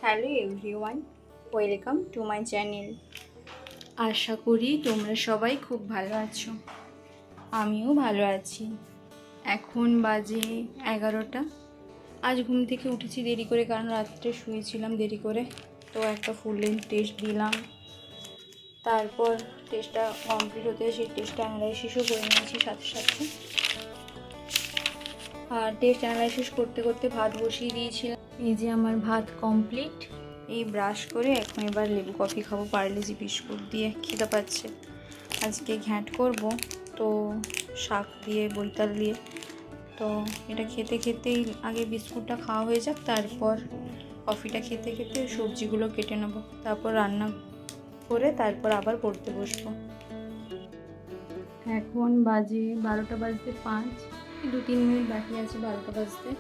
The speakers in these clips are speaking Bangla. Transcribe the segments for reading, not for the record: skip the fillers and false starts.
Hello everyone, welcome to my channel. আশা করি তোমরা সবাই খুব ভালো আছো। আমিও ভালো আছি। এখন বাজে 11টা। আজ ঘুম থেকে উঠেছি দেরি করে, কারণ রাত্রে শুয়েছিলাম দেরি করে। তো একটা ফুল লেন্থ টেস্ট দিলাম। তারপর টেস্টটা কমপ্লিট হতে সেই টেস্ট অ্যানালাইসিসও করে নিয়েছি সাথে সাথে। আর টেস্ট অ্যানালাইসিস করতে করতে ভাত বসিয়ে দিয়েছিলাম। এই যে আমার ভাত কমপ্লিট। এই ব্রাশ করে এখন এবার লেবু কফি খাবো পার্লেজি বিস্কুট দিয়ে। খিদে পাচ্ছে। আজকে ঘ্যাঁট করব, তো শাক দিয়ে বৈতাল দিয়ে। তো এটা খেতে খেতেই আগে বিস্কুটটা খাওয়া হয়ে যাক, তারপর কফিটা খেতে খেতে সবজিগুলো কেটে নেবো, তারপর রান্না করে তারপর আবার পড়তে বসবো। এখন বাজে 12টা বাজতে 5, 2-3 মিনিট বাকি আছে 12টা বাজতে।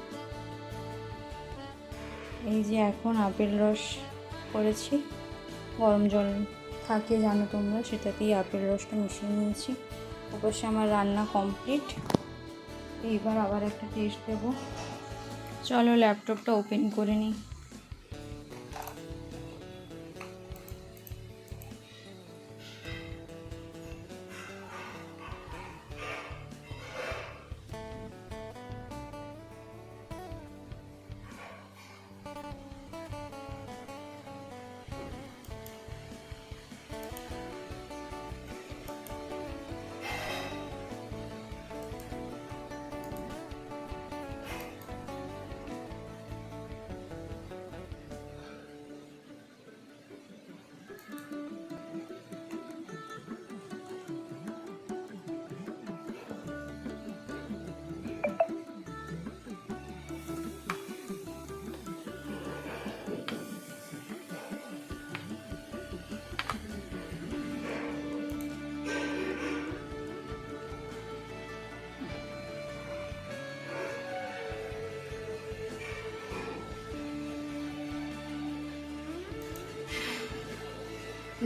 এই যে এখন আপেল রস করেছি, গরম জল থাকে জানো তোমরা, সেটাতেই আপেল রসটা মিশিয়ে নিয়েছি। অবশ্য আমার রান্না কমপ্লিট। এইবার আবার একটা টেস্ট দেবো। চলো ল্যাপটপটা ওপেন করে নিই।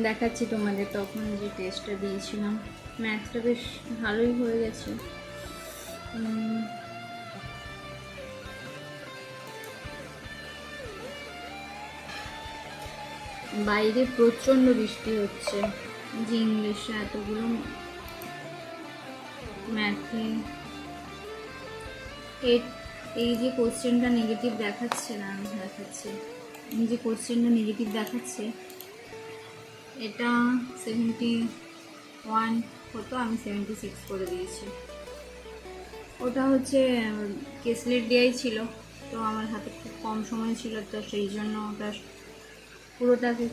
দেখাচ্ছি তোমাদের তখন যে টেস্টটা দিয়েছিলাম। ম্যাথটা বেশ ভালোই হয়ে গেছে। বাইরে প্রচণ্ড বৃষ্টি হচ্ছে, যে ইংলিশে এতগুলো ম্যাথে এই যে কোশ্চেনটা নেগেটিভ দেখাচ্ছে না, দেখাচ্ছে এই যে কোশ্চেনটা নেগেটিভ দেখাচ্ছে, এটা 71 হতো, আমি 76 করে দিয়েছি। ওটা হচ্ছে কেসলেট দেওয়াই ছিল, তো আমার হাতে খুব কম সময় ছিল, তো সেই জন্য ওটা পুরোটাকে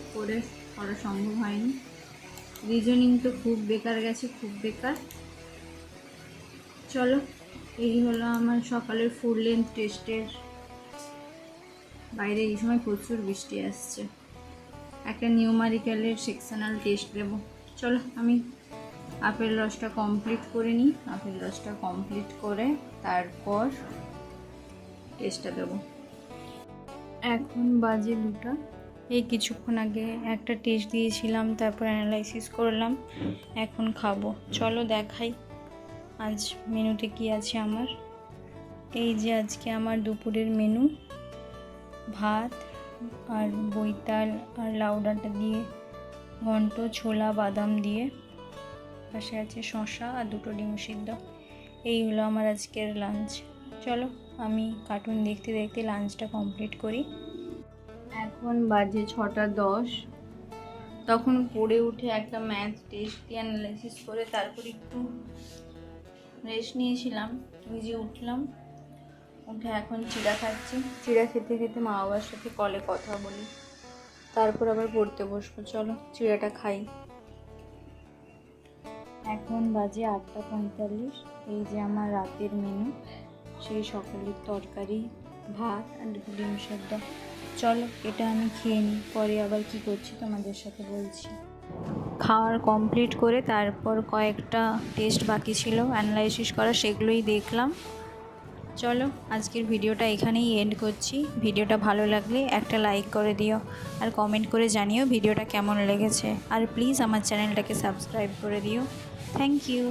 করা সম্ভব হয়নি। রিজনিং তো খুব বেকার গেছে, খুব বেকার। চলো, এই হলো আমার সকালের ফুল লেন্থ টেস্টের। বাইরে এই সময় প্রচুর বৃষ্টি আসছে। একটা নিউমারিক্যালের সেকশনাল টেস্ট দেবো। চলো আমি আপেল রসটা কমপ্লিট করে নিই। আপেল রসটা কমপ্লিট করে তারপর টেস্টটা দেবো। এখন বাজে 2টা। এই কিছুক্ষণ আগে একটা টেস্ট দিয়েছিলাম, তারপর অ্যানালাইসিস করলাম, এখন খাবো। চলো দেখাই আজ মেনুতে কি আছে আমার। এই যে আজকে আমার দুপুরের মেনু, ভাত আর বৈতাল আর লাউ ডাঁটা দিয়ে ঘন্ট, ছোলা বাদাম দিয়ে, পাশে আছে শসা আর 2টো ডিম সিদ্ধ। এই হলো আমার আজকের লাঞ্চ। চলো আমি কার্টুন দেখতে দেখতে লাঞ্চটা কমপ্লিট করি। এখন বাজে 6টা 10। তখন পড়ে উঠে একটা ম্যাথ টেস্ট দিয়ে অ্যানালাইসিস করে তারপর একটু রেস্ট নিয়েছিলাম। নিজে উঠলাম, উঠে এখন চিড়া খাচ্ছি। চিড়া খেতে খেতে মা বাবার সাথে কলে কথা বলি, তারপর আবার পড়তে বসবো। চলো চিড়াটা খাই। এখন বাজে 8টা 45। এই যে আমার রাতের মেনু, সেই সকালের তরকারি, ভাত আর 2টো ডিম সেদ্ধ। চলো এটা আমি খেয়ে নিই, পরে আবার কি করছি তোমাদের সাথে বলছি। খাওয়ার কমপ্লিট করে তারপর কয়েকটা টেস্ট বাকি ছিল অ্যানালাইসিস করা, সেগুলোই দেখলাম। চলো আজকের ভিডিওটা এখানেই এন্ড করছি। ভিডিওটা ভালো লাগলে একটা লাইক করে দিও আর কমেন্ট করে জানিও ভিডিওটা কেমন লেগেছে। আর প্লিজ আমার চ্যানেলটাকে সাবস্ক্রাইব করে দিও। Thank you.